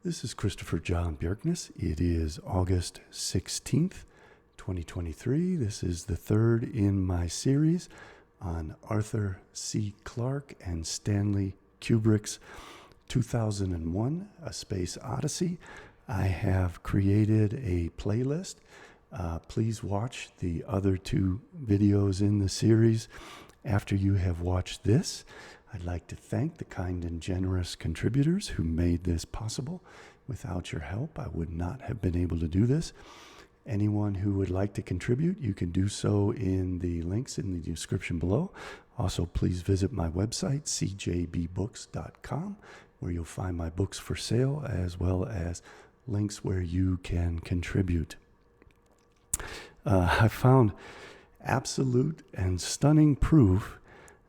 This is Christopher John Bjerknes. It is August 16th, 2023. This is the third in my series on Arthur C. Clarke and Stanley Kubrick's 2001, A Space Odyssey. I have created a playlist. Please watch the other two videos in the series after you have watched this. I'd like to thank the kind and generous contributors who made this possible. Without your help, I would not have been able to do this. Anyone who would like to contribute, you can do so in the links in the description below. Also, please visit my website, cjbbooks.com, where you'll find my books for sale, as well as links where you can contribute. I found absolute and stunning proof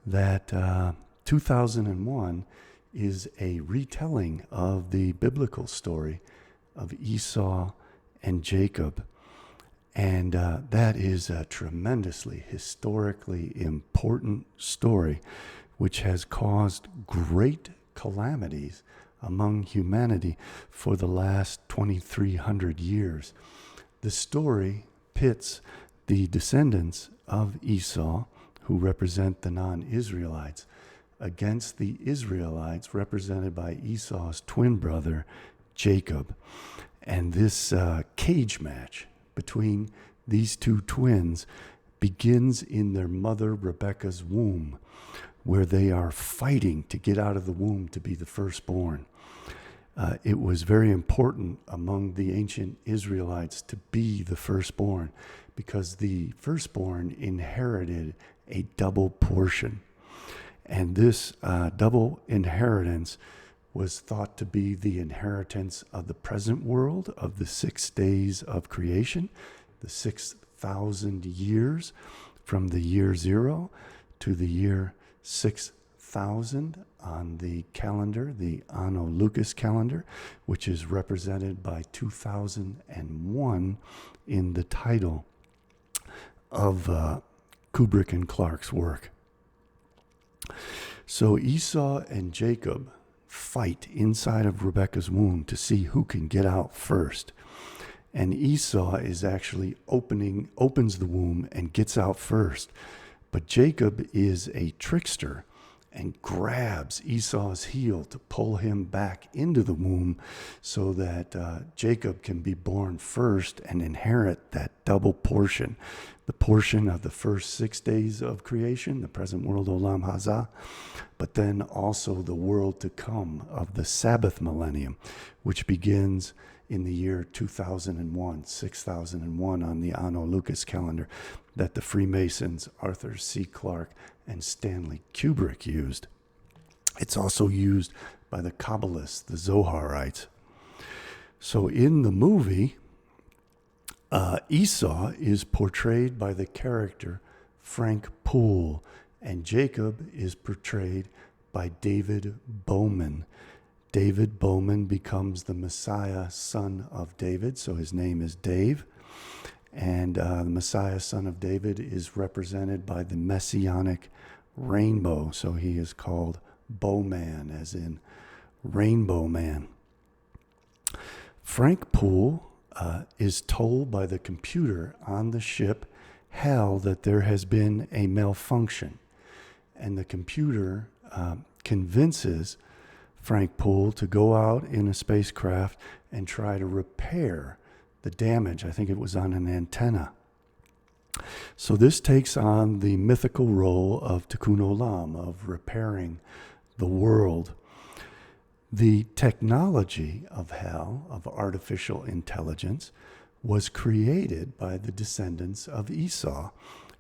that 2001 is a retelling of the biblical story of Esau and Jacob. And that is a tremendously historically important story which has caused great calamities among humanity for the last 2,300 years. The story pits the descendants of Esau, who represent the non-Israelites, against the Israelites represented by Esau's twin brother, Jacob. And this cage match between these two twins begins in their mother Rebekah's womb, where they are fighting to get out of the womb to be the firstborn. It was very important among the ancient Israelites to be the firstborn, because the firstborn inherited a double portion. And this double inheritance was thought to be the inheritance of the present world, of the 6 days of creation, the 6,000 years from the year 0 to the year 6,000 on the calendar, the Anno Lucas calendar, which is represented by 2001 in the title of Kubrick and Clarke's work. So Esau and Jacob fight inside of Rebekah's womb to see who can get out first. And Esau is actually opens the womb and gets out first. But Jacob is a trickster and grabs Esau's heel to pull him back into the womb so that Jacob can be born first and inherit that double portion. The portion of the first 6 days of creation, the present world, olam hazah, but then also the world to come of the Sabbath millennium, which begins in the year 2001, 6001 on the Anno Lucas calendar that the Freemasons, Arthur C. Clarke, and Stanley Kubrick used. It's also used by the Kabbalists, the Zoharites. So in the movie, Esau is portrayed by the character Frank Poole, and Jacob is portrayed by David Bowman. David Bowman becomes the Messiah, son of David, so his name is Dave. And the Messiah, son of David, is represented by the messianic rainbow, so he is called Bowman, as in Rainbow Man. Frank Poole is told by the computer on the ship Hal that there has been a malfunction, and the computer convinces Frank Poole to go out in a spacecraft and try to repair the damage. I think it was on an antenna. So this takes on the mythical role of tikkun olam, of repairing the world. The technology of Hal, of artificial intelligence, was created by the descendants of Esau,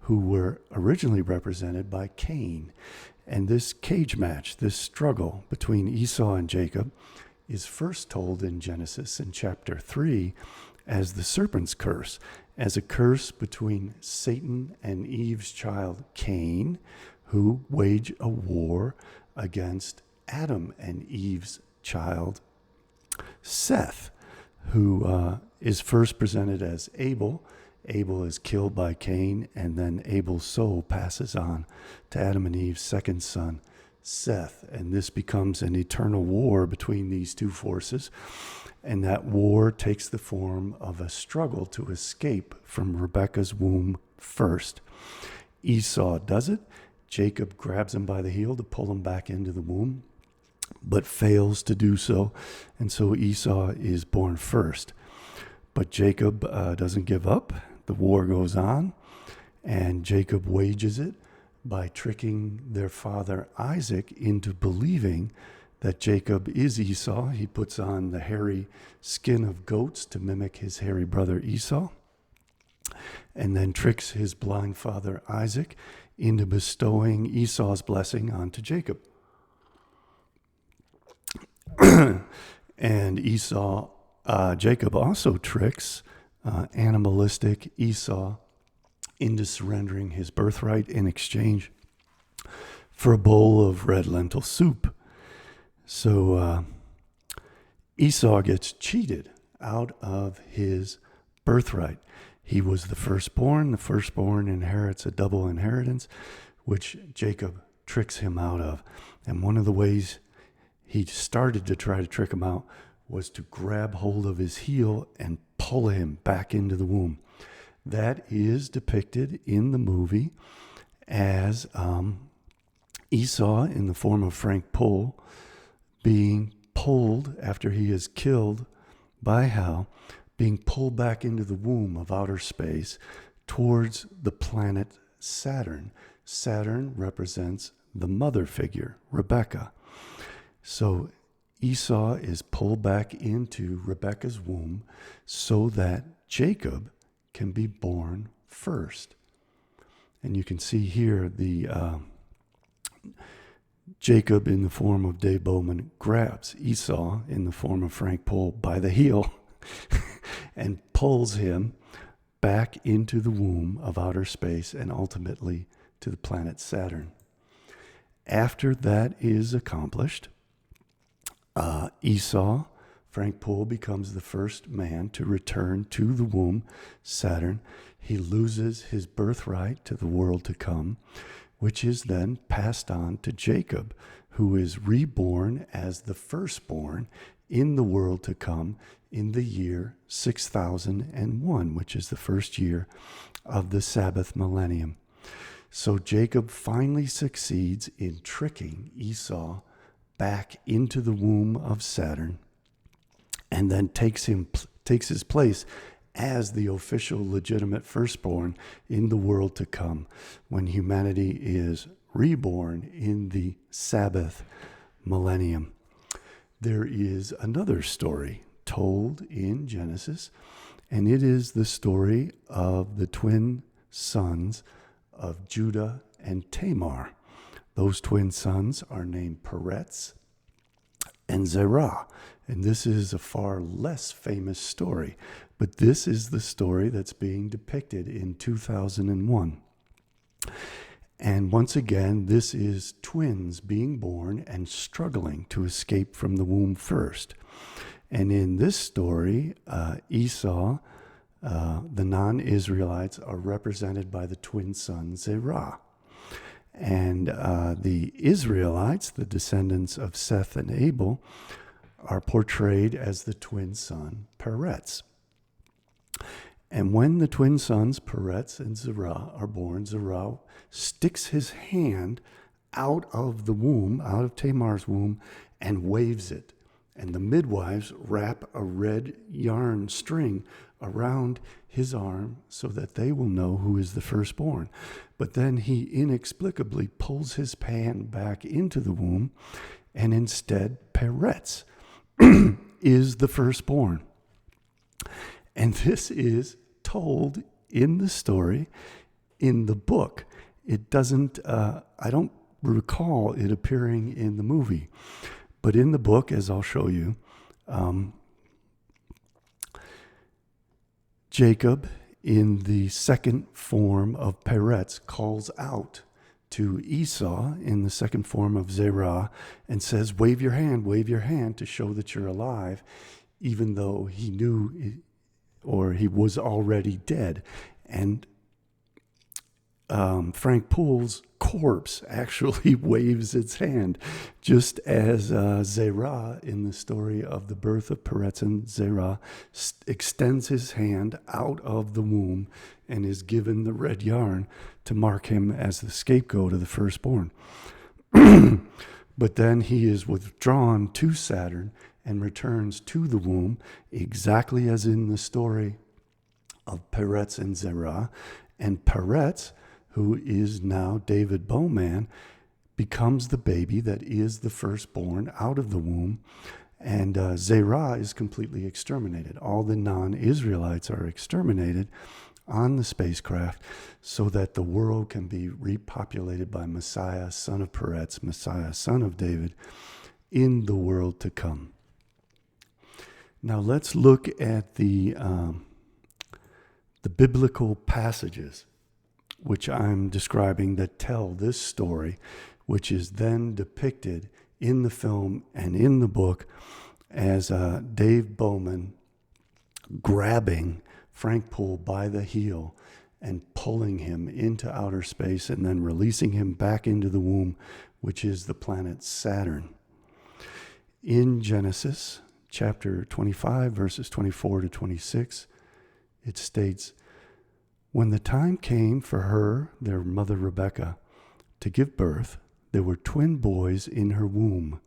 who were originally represented by Cain. And this cage match, this struggle between Esau and Jacob, is first told in Genesis in chapter 3 as the serpent's curse, as a curse between Satan and Eve's child Cain, who wage a war against Adam and Eve's child Seth, who is first presented as Abel. Abel is killed by Cain, and then Abel's soul passes on to Adam and Eve's second son, Seth. And this becomes an eternal war between these two forces. And that war takes the form of a struggle to escape from Rebekah's womb first. Esau does it. Jacob grabs him by the heel to pull him back into the womb, but fails to do so. And so Esau is born first. But Jacob doesn't give up. The war goes on, and Jacob wages it by tricking their father Isaac into believing that Jacob is Esau. He puts on the hairy skin of goats to mimic his hairy brother Esau, and then tricks his blind father Isaac into bestowing Esau's blessing onto Jacob. And Jacob also tricks animalistic Esau into surrendering his birthright in exchange for a bowl of red lentil soup. So Esau gets cheated out of his birthright. He was the firstborn. The firstborn inherits a double inheritance, which Jacob tricks him out of. And one of the ways he started to try to trick him out was to grab hold of his heel and pull him back into the womb. That is depicted in the movie as Esau, in the form of Frank Poole, being pulled after he is killed by Hal, being pulled back into the womb of outer space towards the planet Saturn. Saturn represents the mother figure, Rebekah. So Esau is pulled back into Rebekah's womb so that Jacob can be born first. And you can see here the Jacob in the form of Dave Bowman grabs Esau in the form of Frank Poole by the heel and pulls him back into the womb of outer space and ultimately to the planet Saturn. After that is accomplished, Esau, Frank Poole, becomes the first man to return to the womb, Saturn. He loses his birthright to the world to come, which is then passed on to Jacob, who is reborn as the firstborn in the world to come in the year 6001, which is the first year of the Sabbath millennium. So Jacob finally succeeds in tricking Esau back into the womb of Saturn, and then takes his place as the official legitimate firstborn in the world to come, when humanity is reborn in the Sabbath millennium. There is another story told in Genesis, and it is the story of the twin sons of Judah and Tamar. Those twin sons are named Perez and Zera. And this is a far less famous story, but this is the story that's being depicted in 2001. And once again, this is twins being born and struggling to escape from the womb first. And in this story, Esau, the non-Israelites, are represented by the twin son Zera. And the Israelites, the descendants of Seth and Abel, are portrayed as the twin son Perez. And when the twin sons Perez and Zera are born, Zera sticks his hand out of the womb, out of Tamar's womb, and waves it. And the midwives wrap a red yarn string around his arm so that they will know who is the firstborn. But then he inexplicably pulls his hand back into the womb, and instead Perez is the firstborn. And this is told in the story, in the book. It doesn't, I don't recall it appearing in the movie. But in the book, as I'll show you, Jacob, in the second form of Perez, calls out to Esau in the second form of Zera and says, wave your hand to show that you're alive, even though he knew or he was already dead. And Frank Poole's corpse actually waves its hand, just as Zera in the story of the birth of Perez and Zera extends his hand out of the womb and is given the red yarn to mark him as the scapegoat of the firstborn. But then he is withdrawn to Saturn and returns to the womb, exactly as in the story of Perez and Zera. And Perez, who is now David Bowman, becomes the baby that is the firstborn out of the womb. And Zera is completely exterminated. All the non-Israelites are exterminated on the spacecraft so that the world can be repopulated by Messiah, son of Perez, Messiah, son of David, in the world to come. Now let's look at the biblical passages which I'm describing that tell this story, which is then depicted in the film and in the book as Dave Bowman grabbing Frank Poole by the heel and pulling him into outer space and then releasing him back into the womb, which is the planet Saturn. In Genesis chapter 25, verses 24 to 26, it states, "When the time came for her, their mother Rebekah, to give birth, there were twin boys in her womb.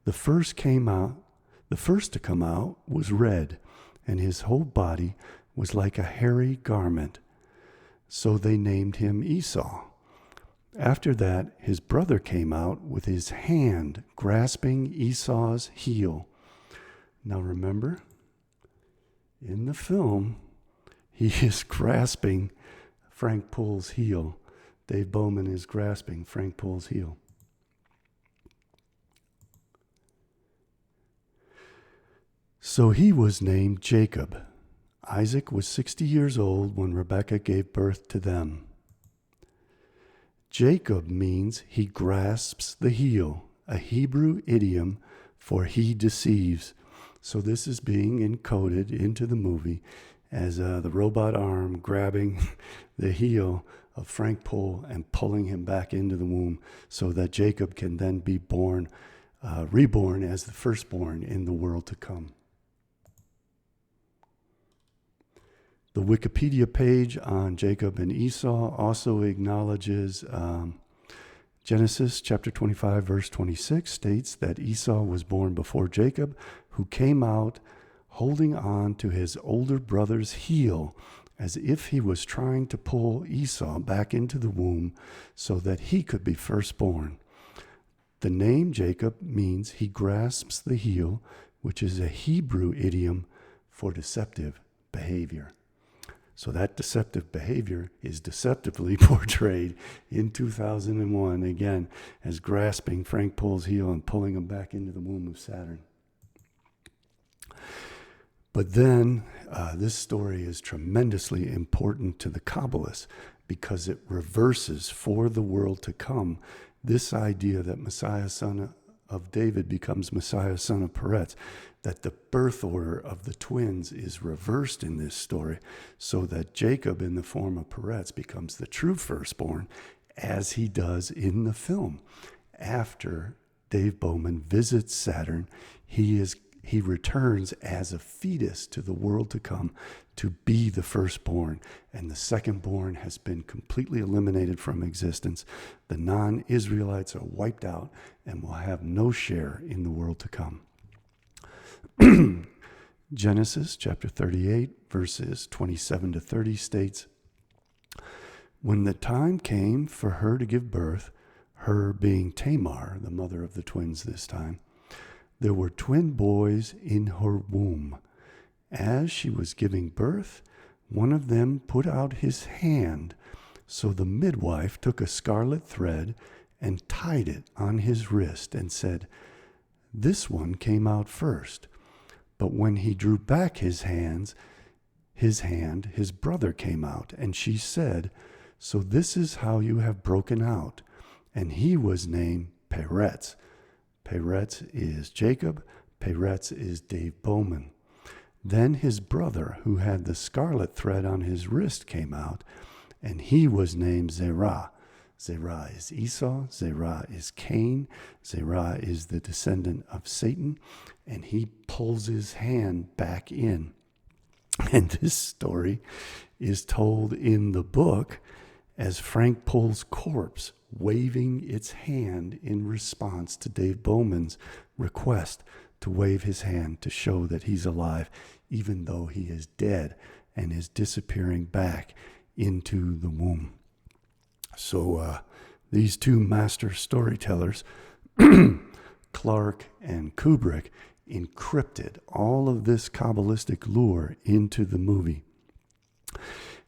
The first to come out was red, and his whole body was like a hairy garment. So they named him Esau. After that, his brother came out with his hand grasping Esau's heel." Now remember, in the film, he is grasping Frank Poole's heel. Dave Bowman is grasping Frank Poole's heel. So he was named Jacob. Isaac was 60 years old when Rebekah gave birth to them. Jacob means he grasps the heel, a Hebrew idiom for he deceives. So this is being encoded into the movie as the robot arm grabbing the heel of Frank Poole and pulling him back into the womb so that Jacob can then be reborn as the firstborn in the world to come. The Wikipedia page on Jacob and Esau also acknowledges Genesis chapter 25, verse 26 states that Esau was born before Jacob, who came out holding on to his older brother's heel as if he was trying to pull Esau back into the womb so that he could be firstborn. The name Jacob means he grasps the heel, which is a Hebrew idiom for deceptive behavior. So that deceptive behavior is deceptively portrayed in 2001, again, as grasping Frank Poole's heel and pulling him back into the womb of Saturn. But then this story is tremendously important to the Kabbalists because it reverses for the world to come this idea that Messiah, son of David, becomes Messiah, son of Perez, that the birth order of the twins is reversed in this story so that Jacob, in the form of Perez, becomes the true firstborn, as he does in the film. After Dave Bowman visits Saturn, he returns as a fetus to the world to come to be the firstborn, and the secondborn has been completely eliminated from existence. The non-Israelites are wiped out and will have no share in the world to come. Genesis chapter 38, verses 27 to 30 states, "When the time came for her to give birth," her being Tamar, the mother of the twins this time, "there were twin boys in her womb. As she was giving birth, one of them put out his hand, so the midwife took a scarlet thread and tied it on his wrist and said, 'This one came out first.' But when he drew back his hand, his brother came out, and she said, 'So this is how you have broken out.' And he was named Perez." Perez is Jacob. Perez is Dave Bowman. "Then his brother, who had the scarlet thread on his wrist, came out, and he was named Zera. Zera is Esau, Zera is Cain, Zera is the descendant of Satan, and he pulls his hand back in. And this story is told in the book as Frank Poole's corpse waving its hand in response to Dave Bowman's request to wave his hand to show that he's alive, even though he is dead and is disappearing back into the womb. So these two master storytellers, Clark and Kubrick, encrypted all of this Kabbalistic lore into the movie.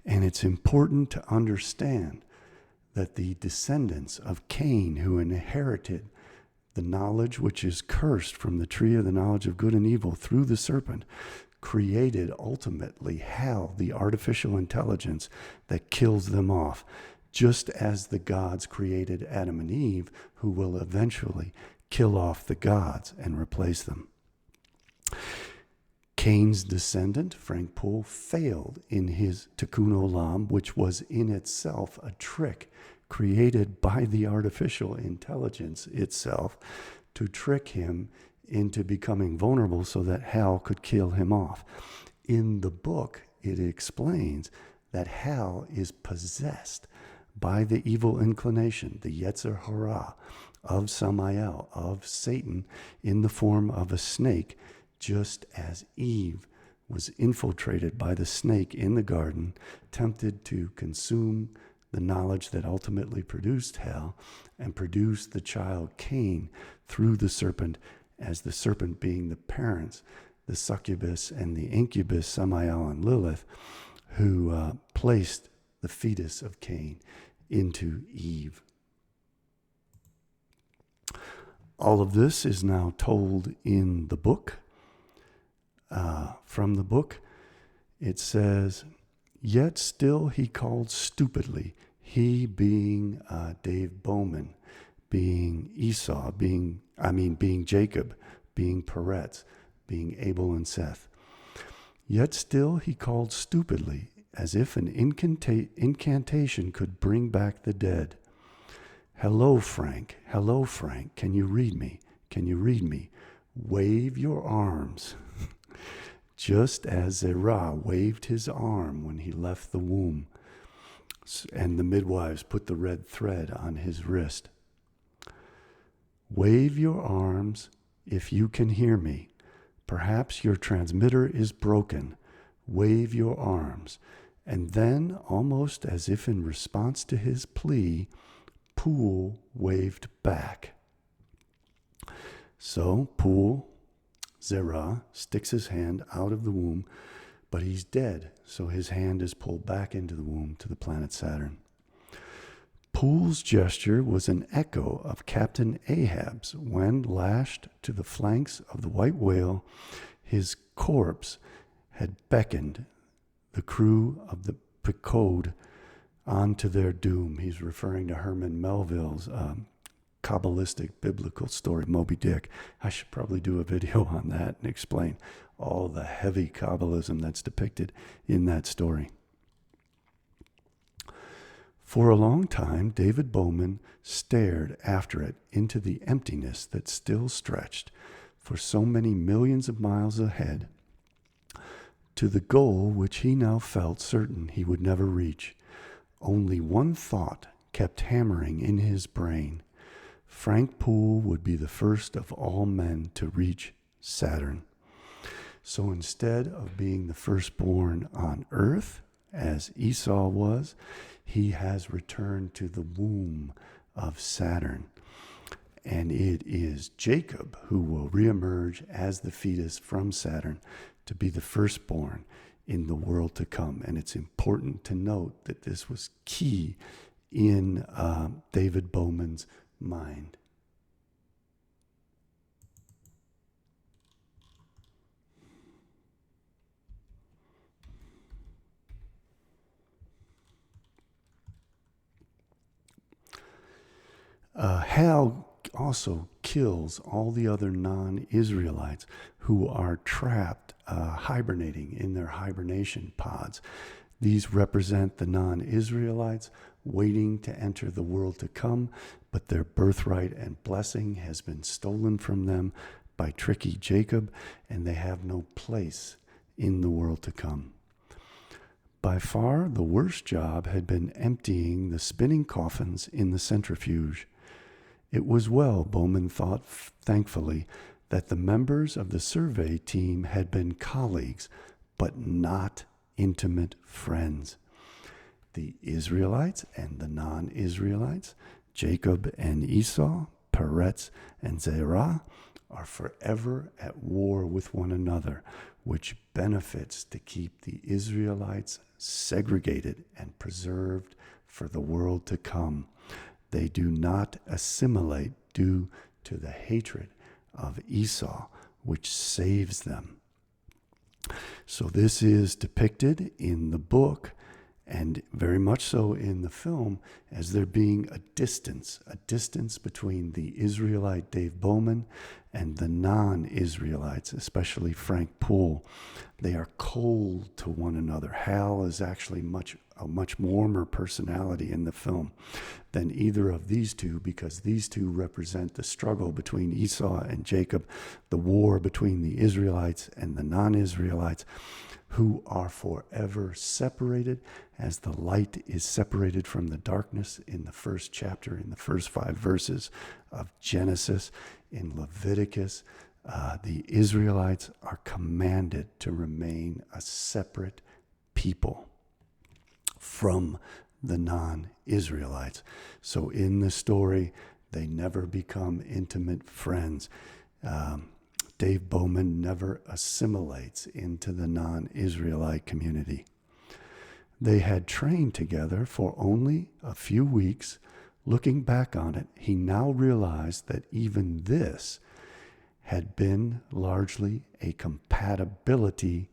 And it's important to understand that the descendants of Cain, who inherited the knowledge which is cursed from the tree of the knowledge of good and evil through the serpent, created ultimately hell, the artificial intelligence that kills them off, just as the gods created Adam and Eve, who will eventually kill off the gods and replace them. Cain's descendant, Frank Poole, failed in his tikkun olam, which was in itself a trick created by the artificial intelligence itself to trick him into becoming vulnerable so that hell could kill him off. In the book, it explains that hell is possessed by the evil inclination, the Yetzer Hara of Samael, of Satan, in the form of a snake, just as Eve was infiltrated by the snake in the garden, tempted to consume the knowledge that ultimately produced hell and produced the child Cain through the serpent, as the serpent being the parents, the succubus and the incubus, Samael and Lilith, who placed the fetus of Cain into Eve. All of this is now told in the book. From the book, it says, "Yet still he called stupidly," he being Dave Bowman, being Esau, being Jacob, being Perez, being Abel and Seth. "Yet still he called stupidly, as if an incantation could bring back the dead. Hello, Frank. Hello, Frank. Can you read me? Can you read me? Wave your arms." Just as Zera waved his arm when he left the womb, and the midwives put the red thread on his wrist. "Wave your arms if you can hear me. Perhaps your transmitter is broken. Wave your arms." And then, almost as if in response to his plea, Poole waved back. So Poole, Zera, sticks his hand out of the womb, but he's dead, so his hand is pulled back into the womb to the planet Saturn. Poole's gesture was an echo of Captain Ahab's when, lashed to the flanks of the white whale, his corpse had beckoned the crew of the Picode onto their doom. He's referring to Herman Melville's Kabbalistic biblical story, Moby Dick. I should probably do a video on that and explain all the heavy Kabbalism that's depicted in that story. For a long time, David Bowman stared after it into the emptiness that still stretched for so many millions of miles ahead, to the goal which he now felt certain he would never reach. Only one thought kept hammering in his brain: Frank Poole would be the first of all men to reach Saturn. So instead of being the firstborn on Earth, as Esau was, he has returned to the womb of Saturn. And it is Jacob who will reemerge as the fetus from Saturn to be the firstborn in the world to come. And it's important to note that this was key in David Bowman's mind. Hal also kills all the other non-Israelites who are trapped, hibernating in their hibernation pods. These represent the non-Israelites waiting to enter the world to come, but their birthright and blessing has been stolen from them by tricky Jacob, and they have no place in the world to come. By far, the worst job had been emptying the spinning coffins in the centrifuge. It was well, Bowman thought thankfully, that the members of the survey team had been colleagues, but not intimate friends. The Israelites and the non-Israelites, Jacob and Esau, Perez and Zera, are forever at war with one another, which benefits to keep the Israelites segregated and preserved for the world to come. They do not assimilate due to the hatred of Esau, which saves them. So this is depicted in the book, and very much so in the film, as there being a distance between the Israelite Dave Bowman and the non-Israelites, especially Frank Poole. They are cold to one another. Hal is actually a much warmer personality in the film than either of these two, because these two represent the struggle between Esau and Jacob, the war between the Israelites and the non-Israelites, who are forever separated as the light is separated from the darkness in the first chapter, in the first 5 verses of Genesis. In Leviticus, the Israelites are commanded to remain a separate people from the non-Israelites. So in the story, they never become intimate friends. Dave Bowman never assimilates into the non-Israelite community. They had trained together for only a few weeks. Looking back on it, he now realized that even this had been largely a compatibility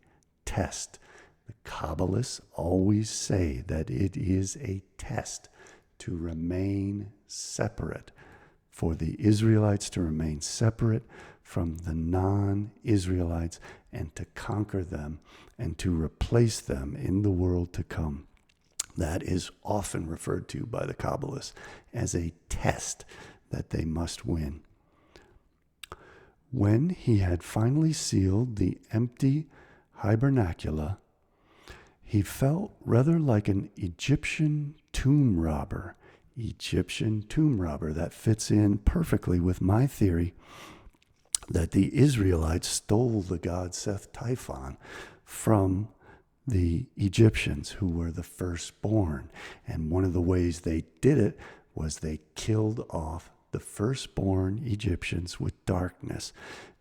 test. The Kabbalists always say that it is a test to remain separate, for the Israelites to remain separate from the non-Israelites and to conquer them and to replace them in the world to come. That is often referred to by the Kabbalists as a test that they must win. When he had finally sealed the empty hibernacula, he felt rather like an Egyptian tomb robber. That fits in perfectly with my theory that the Israelites stole the god Seth Typhon from the Egyptians, who were the firstborn. And one of the ways they did it was they killed off the firstborn Egyptians with darkness,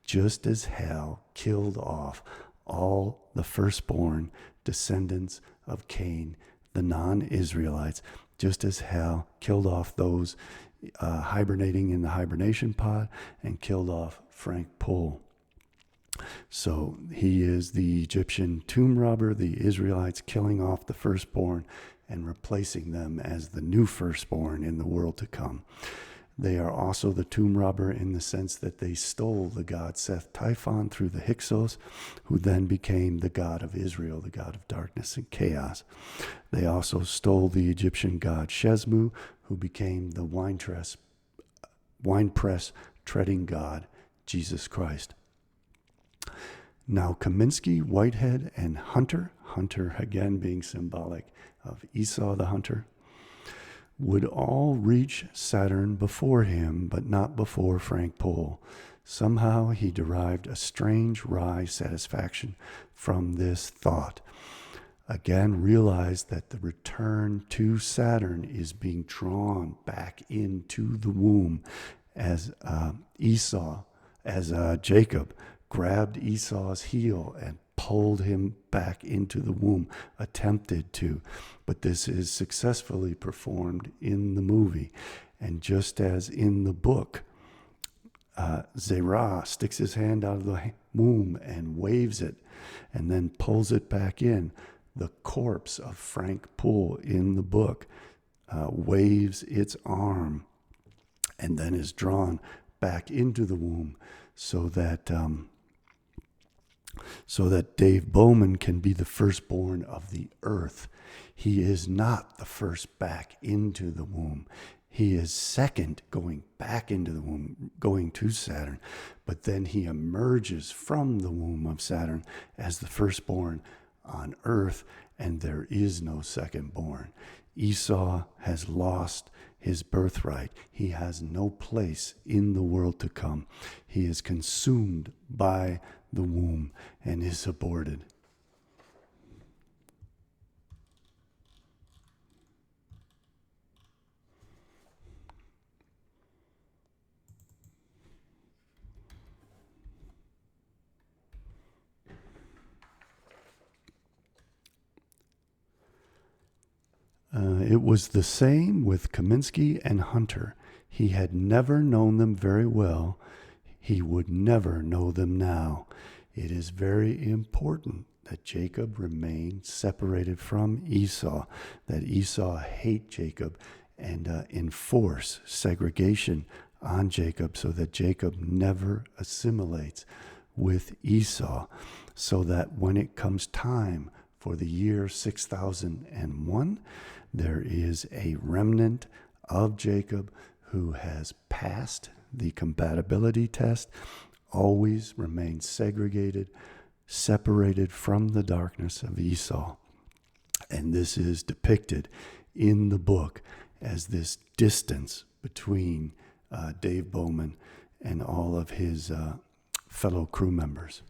just as Hal killed off all the firstborn descendants of Cain, the non-Israelites, just as Hal killed off those hibernating in the hibernation pod and killed off Frank Poole. So he is the Egyptian tomb robber, the Israelites killing off the firstborn and replacing them as the new firstborn in the world to come. They are also the tomb robber in the sense that they stole the god Seth Typhon through the Hyksos, who then became the god of Israel, the god of darkness and chaos. They also stole the Egyptian god Shesmu, who became the winepress treading god, Jesus Christ. Now Kaminsky, Whitehead, and Hunter again being symbolic of Esau the hunter, would all reach Saturn before him, but not before Frank Poole. Somehow he derived a strange, wry satisfaction from this thought. Again, realized that the return to Saturn is being drawn back into the womb as Jacob grabbed Esau's heel and pulled him back into the womb, attempted to. But this is successfully performed in the movie. And just as in the book, Zera sticks his hand out of the womb and waves it and then pulls it back in, the corpse of Frank Poole in the book waves its arm and then is drawn back into the womb, so that so that Dave Bowman can be the firstborn of the earth. He is not the first back into the womb. He is second going back into the womb, going to Saturn. But then he emerges from the womb of Saturn as the firstborn on earth, and there is no secondborn. Esau has lost his birthright. He has no place in the world to come. He is consumed by the womb and is aborted. It was the same with Kaminsky and Hunter. He had never known them very well. He would never know them now. It is very important that Jacob remain separated from Esau, that Esau hate Jacob and enforce segregation on Jacob so that Jacob never assimilates with Esau, so that when it comes time for the year 6001, there is a remnant of Jacob who has passed the compatibility test, always remains segregated, separated from the darkness of Esau. And this is depicted in the book as this distance between Dave Bowman and all of his fellow crew members.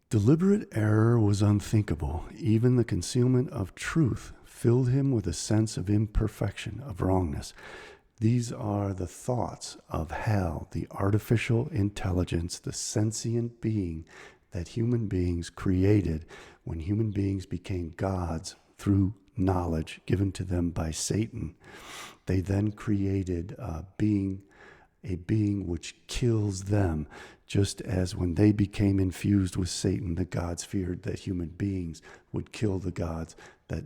Deliberate error was unthinkable. Even the concealment of truth filled him with a sense of imperfection, of wrongness. These are the thoughts of Hal, the artificial intelligence, the sentient being that human beings created when human beings became gods through knowledge given to them by Satan. They then created a being which kills them, just as when they became infused with Satan, the gods feared that human beings would kill the gods, that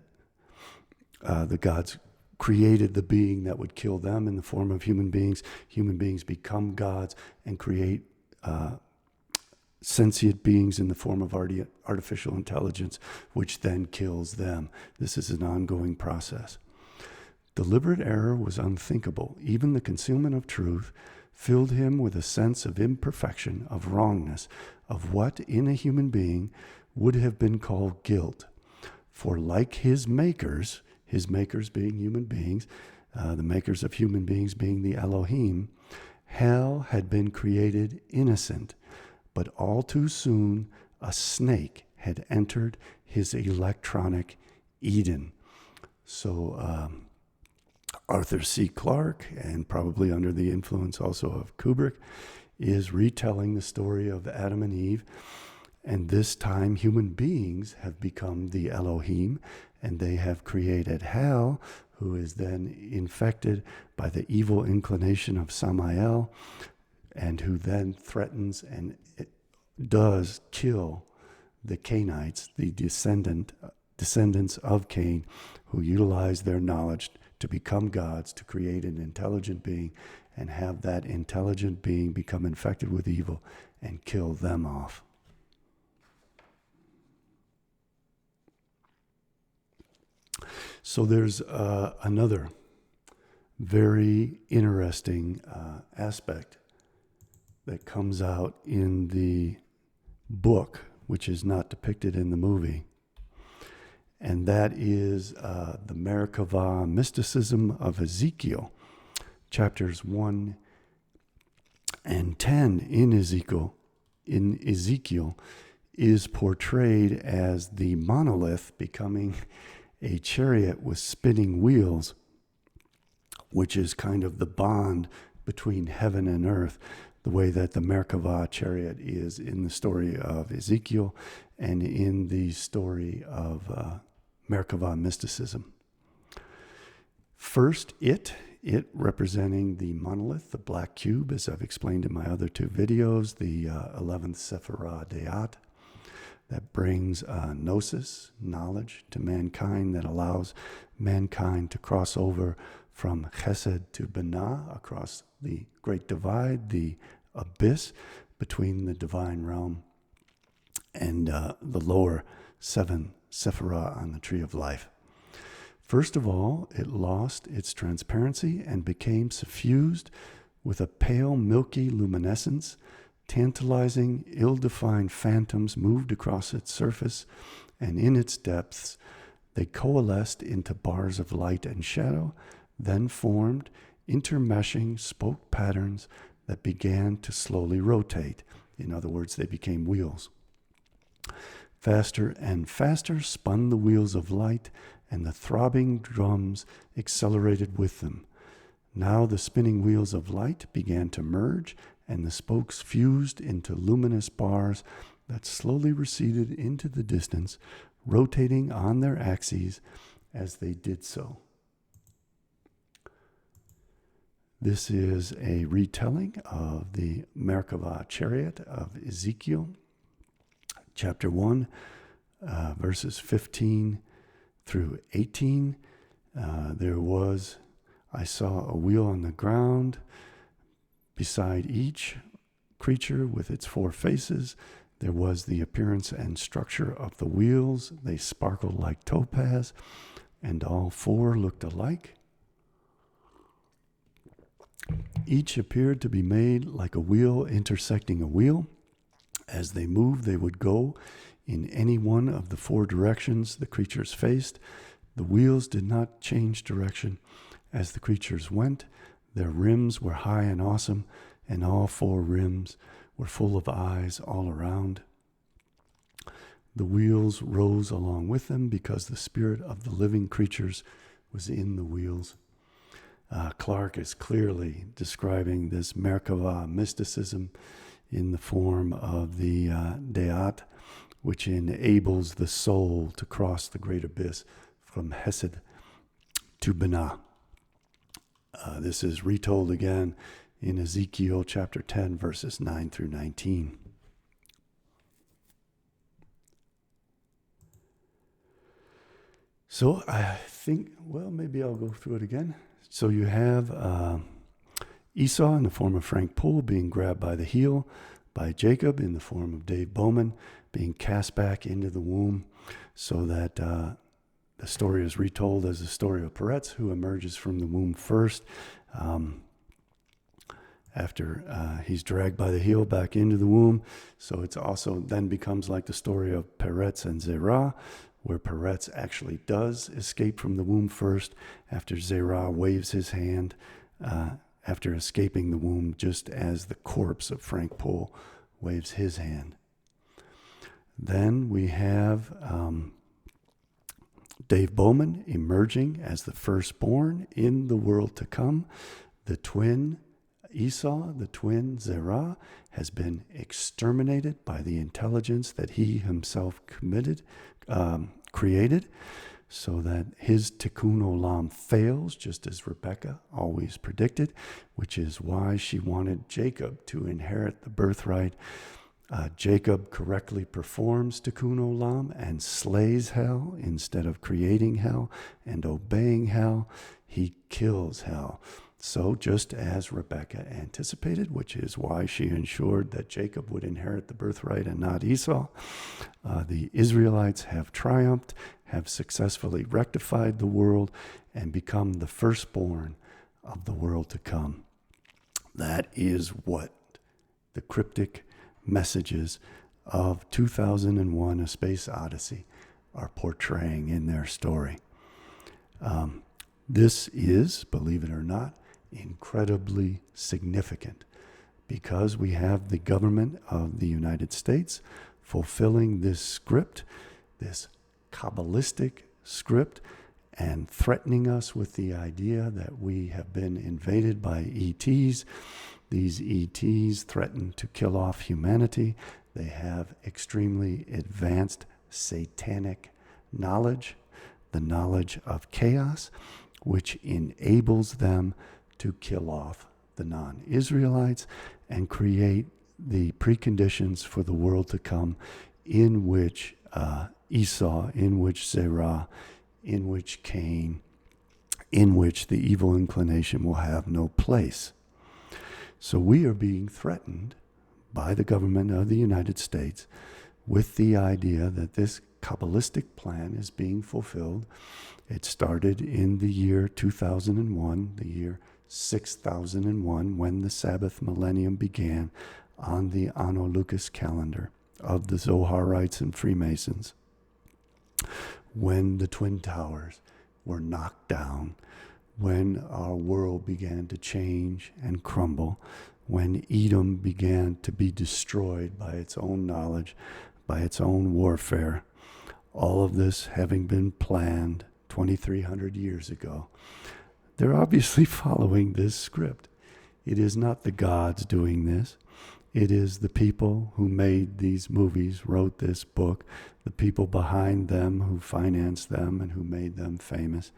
the gods created the being that would kill them in the form of human beings. Human beings become gods and create sentient beings in the form of artificial intelligence, which then kills them. This is an ongoing process. Deliberate error was unthinkable. Even the concealment of truth filled him with a sense of imperfection, of wrongness, of what in a human being would have been called guilt. For like his makers being human beings, the makers of human beings being the Elohim, hell had been created innocent, but all too soon a snake had entered his electronic Eden. So Arthur C. Clarke, and probably under the influence also of Kubrick, is retelling the story of Adam and Eve. And this time human beings have become the Elohim, and they have created hell, who is then infected by the evil inclination of Samael, and who then threatens and does kill the Cainites, the descendants of Cain, who utilize their knowledge to become gods, to create an intelligent being, and have that intelligent being become infected with evil and kill them off. So there's another very interesting aspect that comes out in the book, which is not depicted in the movie. And that is the Merkavah mysticism of Ezekiel. Chapters 1 and 10 in Ezekiel is portrayed as the monolith becoming a chariot with spinning wheels, which is kind of the bond between heaven and earth, the way that the Merkavah chariot is in the story of Ezekiel and in the story of Merkavah mysticism. First, it representing the monolith, the black cube, as I've explained in my other two videos, the 11th Sephirah Deat. that brings gnosis, knowledge, to mankind, that allows mankind to cross over from chesed to binah, across the great divide, the abyss between the divine realm and the lower 7 sephirah on the tree of life. First of all, it lost its transparency and became suffused with a pale, milky luminescence. Tantalizing, ill-defined phantoms moved across its surface, and in its depths they coalesced into bars of light and shadow, then formed intermeshing spoke patterns that began to slowly rotate. In other words, they became wheels. Faster and faster spun the wheels of light, and the throbbing drums accelerated with them. Now the spinning wheels of light began to merge, and the spokes fused into luminous bars that slowly receded into the distance, rotating on their axes as they did so. This is a retelling of the Merkavah chariot of Ezekiel, chapter 1, verses 15 through 18. I saw a wheel on the ground. Beside each creature with its 4 faces, there was the appearance and structure of the wheels. They sparkled like topaz, and all 4 looked alike. Each appeared to be made like a wheel intersecting a wheel. As they moved, they would go in any one of the 4 directions the creatures faced. The wheels did not change direction as the creatures went. Their rims were high and awesome, and all 4 rims were full of eyes all around. The wheels rose along with them because the spirit of the living creatures was in the wheels. Clark is clearly describing this Merkavah mysticism in the form of the Deat, which enables the soul to cross the great abyss from Hesed to Binah. This is retold again in Ezekiel chapter 10, verses 9 through 19. So I think, maybe I'll go through it again. So you have Esau in the form of Frank Poole being grabbed by the heel by Jacob in the form of Dave Bowman, being cast back into the womb, so that the story is retold as the story of Perez, who emerges from the womb first after he's dragged by the heel back into the womb. So it's also then becomes like the story of Perez and Zera, where Perez actually does escape from the womb first after Zera waves his hand after escaping the womb, just as the corpse of Frank Poole waves his hand. Then we have Dave Bowman emerging as the firstborn in the world to come. The twin Esau, the twin Zera, has been exterminated by the intelligence that he himself created, so that his tikkun olam fails, just as Rebecca always predicted, which is why she wanted Jacob to inherit the birthright. Jacob correctly performs tikkun olam and slays hell instead of creating hell and obeying hell. He kills hell. So just as Rebecca anticipated, which is why she ensured that Jacob would inherit the birthright and not Esau, the Israelites have triumphed, have successfully rectified the world, and become the firstborn of the world to come. That is what the cryptic messages of 2001: A Space Odyssey are portraying in their story. This is, believe it or not, incredibly significant, because we have the government of the United States fulfilling this script, this Kabbalistic script, and threatening us with the idea that we have been invaded by ETs. These ETs threaten to kill off humanity. They have extremely advanced satanic knowledge, the knowledge of chaos, which enables them to kill off the non-Israelites and create the preconditions for the world to come in which Esau, in which Zera, in which Cain, in which the evil inclination will have no place. So we are being threatened by the government of the United States with the idea that this Kabbalistic plan is being fulfilled. It started in the year 2001, the year 6001, when the Sabbath millennium began on the Anno Lucas calendar of the Zoharites and Freemasons, when the Twin Towers were knocked down, when our world began to change and crumble, when Edom began to be destroyed by its own knowledge, by its own warfare, all of this having been planned 2,300 years ago. They're obviously following this script. It is not the gods doing this. It is the people who made these movies, wrote this book, the people behind them who financed them and who made them famous.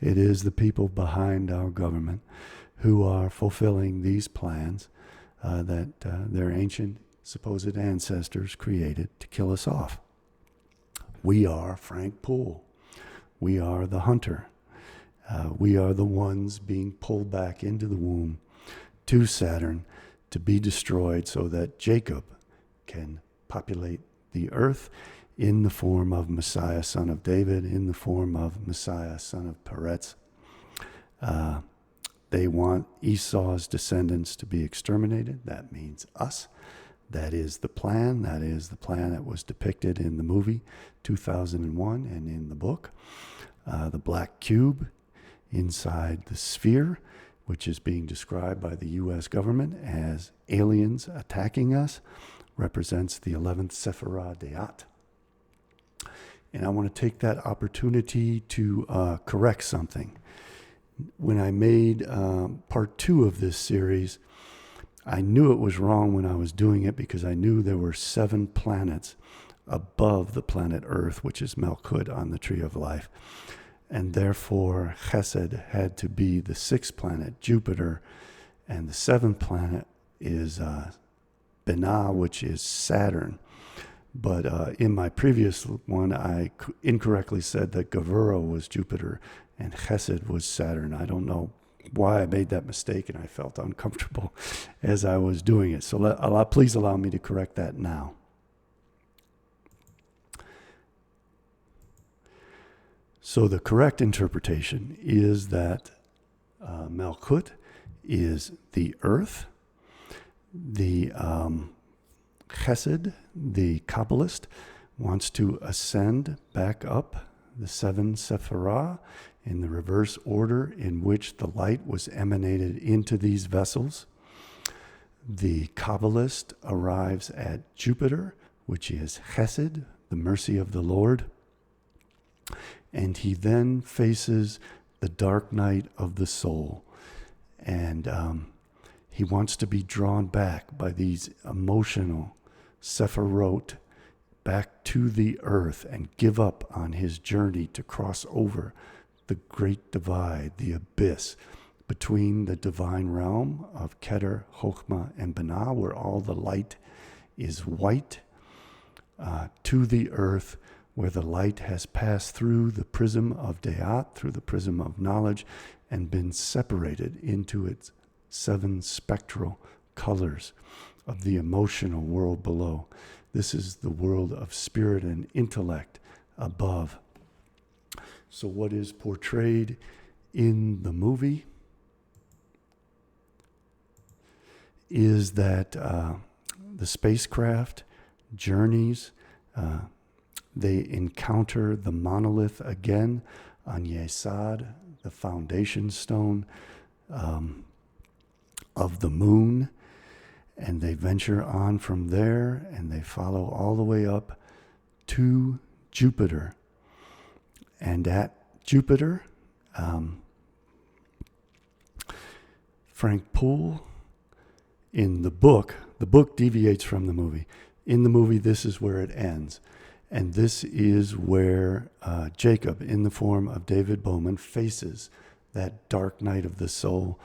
It is the people behind our government who are fulfilling these plans that their ancient supposed ancestors created to kill us off. We are Frank Poole. We are the hunter. We are the ones being pulled back into the womb to Saturn to be destroyed so that Jacob can populate the earth in the form of Messiah, son of David, in the form of Messiah, son of Perez. They want Esau's descendants to be exterminated. That means us. That is the plan. That is the plan that was depicted in the movie 2001 and in the book. The black cube inside the sphere, which is being described by the U.S. government as aliens attacking us, represents the 11th Sephirah Deat. And I want to take that opportunity to correct something. When I made part 2 of this series, I knew it was wrong when I was doing it because I knew there were 7 planets above the planet Earth, which is Malkut on the Tree of Life. And therefore, Chesed had to be the 6th planet, Jupiter, and the 7th planet is Binah, which is Saturn. But in my previous one, I incorrectly said that Gevurah was Jupiter and Chesed was Saturn. I don't know why I made that mistake, and I felt uncomfortable as I was doing it. So please allow me to correct that now. So the correct interpretation is that Malkut is the earth. The Chesed, the Kabbalist, wants to ascend back up the 7 Sephirah in the reverse order in which the light was emanated into these vessels. The Kabbalist arrives at Jupiter, which is Chesed, the mercy of the Lord. And he then faces the dark night of the soul. And he wants to be drawn back by these emotional Sephirot back to the earth and give up on his journey to cross over the great divide, the abyss between the divine realm of Keter, Chokhmah, and Binah, where all the light is white, to the earth, where the light has passed through the prism of Deat, through the prism of knowledge, and been separated into its 7 spectral colors of the emotional world below. This is the world of spirit and intellect above. So what is portrayed in the movie is that the spacecraft journeys, they encounter the monolith again on Yesod, the foundation stone of the moon, and they venture on from there, and they follow all the way up to Jupiter. And at Jupiter, Frank Poole, in the book deviates from the movie. In the movie, this is where it ends. And this is where Jacob, in the form of David Bowman, faces that dark night of the soul.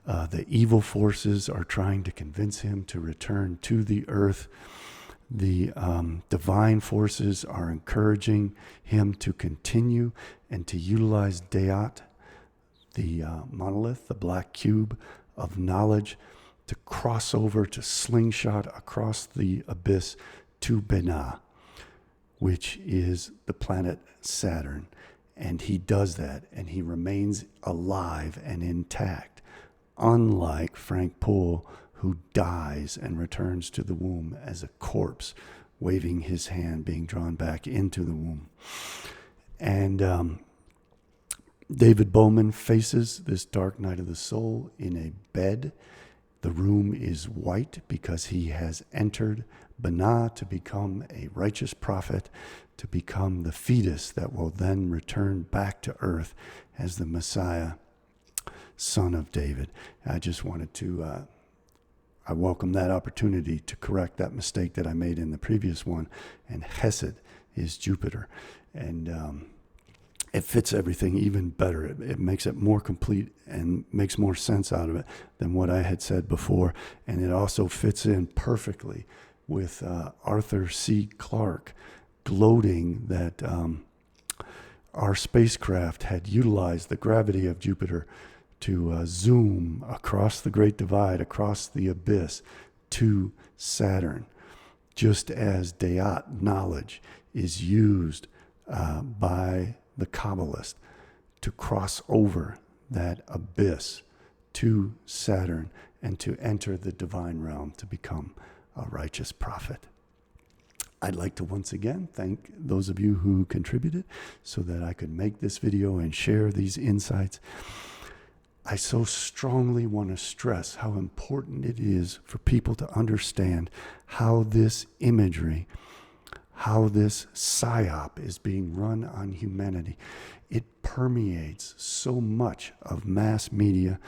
The evil forces are trying to convince him to return to the earth. The divine forces are encouraging him to continue and to utilize Deat, the monolith, the black cube of knowledge, to cross over, to slingshot across the abyss to Binah, which is the planet Saturn. And he does that, and he remains alive and intact, unlike Frank Poole, who dies and returns to the womb as a corpse, waving his hand, being drawn back into the womb. And David Bowman faces this dark night of the soul in a bed. The room is white because he has entered Binah to become a righteous prophet, to become the fetus that will then return back to earth as the Messiah, son of David. I just wanted to, I welcome that opportunity to correct that mistake that I made in the previous one. And Hesed is Jupiter. And it fits everything even better. It makes it more complete and makes more sense out of it than what I had said before. And it also fits in perfectly with Arthur C. Clarke gloating that our spacecraft had utilized the gravity of Jupiter to zoom across the Great Divide, across the abyss to Saturn, just as Deat knowledge is used by the Kabbalist to cross over that abyss to Saturn and to enter the divine realm to become a righteous prophet. I'd like to once again thank those of you who contributed so that I could make this video and share these insights. I so strongly want to stress how important it is for people to understand how this imagery, how this psyop is being run on humanity. It permeates so much of mass media.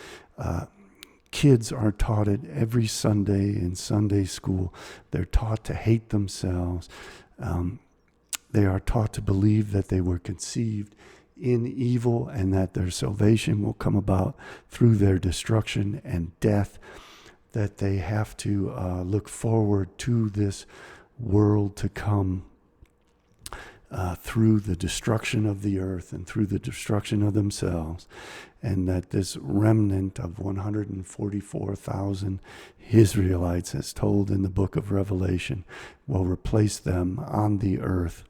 Kids are taught it every Sunday in Sunday school. They're taught to hate themselves. They are taught to believe that they were conceived in evil and that their salvation will come about through their destruction and death, that they have to look forward to this world to come through the destruction of the earth and through the destruction of themselves, and that this remnant of 144,000 Israelites, as told in the book of Revelation, will replace them on the earth.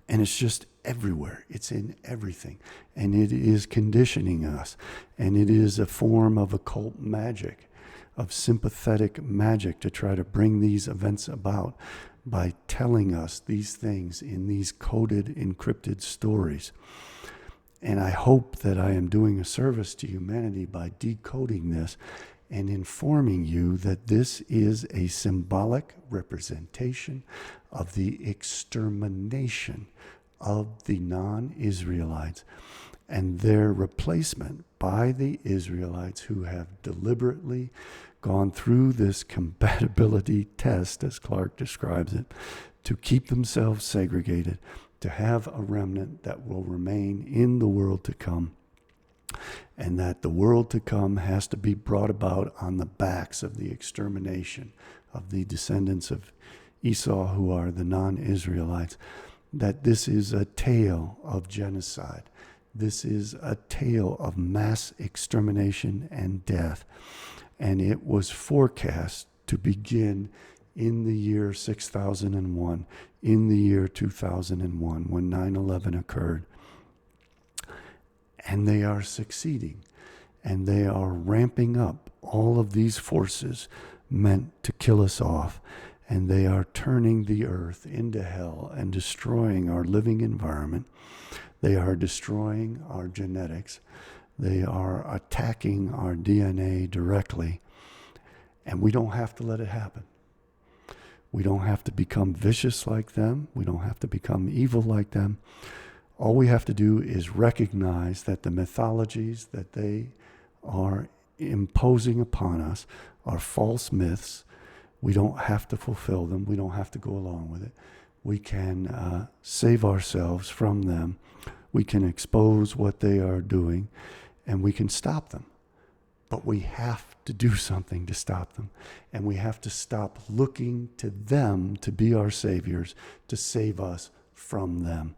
And it's just everywhere. It's in everything. And it is conditioning us. And it is a form of occult magic, of sympathetic magic, to try to bring these events about by telling us these things in these coded, encrypted stories. And I hope that I am doing a service to humanity by decoding this and informing you that this is a symbolic representation of the extermination of the non-Israelites and their replacement by the Israelites, who have deliberately gone through this compatibility test, as Clarke describes it, to keep themselves segregated, to have a remnant that will remain in the world to come, and that the world to come has to be brought about on the backs of the extermination of the descendants of Esau, who are the non-Israelites, that this is a tale of genocide. This is a tale of mass extermination and death. And it was forecast to begin in the year 6001, in the year 2001, when 9/11 occurred. And they are succeeding. And they are ramping up all of these forces meant to kill us off. And they are turning the earth into hell and destroying our living environment. They are destroying our genetics. They are attacking our DNA directly. And we don't have to let it happen. We don't have to become vicious like them. We don't have to become evil like them. All we have to do is recognize that the mythologies that they are imposing upon us are false myths. We don't have to fulfill them. We don't have to go along with it. We can save ourselves from them. We can expose what they are doing, and we can stop them. But we have to do something to stop them. And we have to stop looking to them to be our saviors, to save us from them.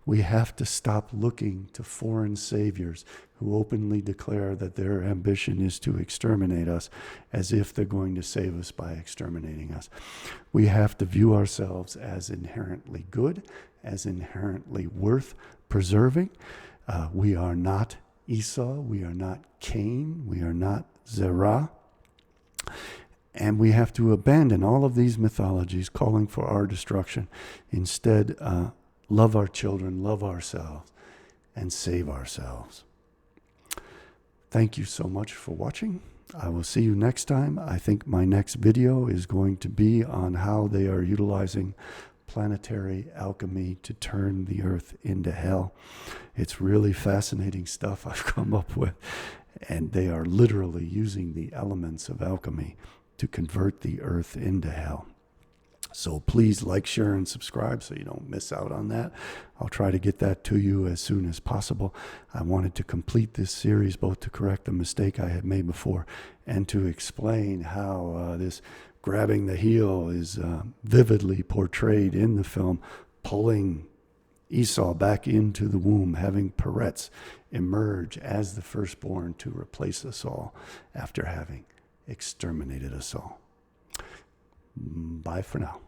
We have to stop looking to foreign saviors who openly declare that their ambition is to exterminate us, as if they're going to save us by exterminating us. We have to view ourselves as inherently good, as inherently worth preserving. We are not Esau, we are not Cain, we are not Zera. And we have to abandon all of these mythologies calling for our destruction. Instead, love our children, love ourselves, and save ourselves. Thank you so much for watching. I will see you next time. I think my next video is going to be on how they are utilizing planetary alchemy to turn the earth into hell. It's really fascinating stuff I've come up with, and they are literally using the elements of alchemy to convert the earth into hell. So please like, share, and subscribe so you don't miss out on that. I'll try to get that to you as soon as possible. I wanted to complete this series both to correct the mistake I had made before and to explain how this grabbing the heel is vividly portrayed in the film, pulling Esau back into the womb, having Perez emerge as the firstborn to replace us all after having exterminated us all. Bye for now.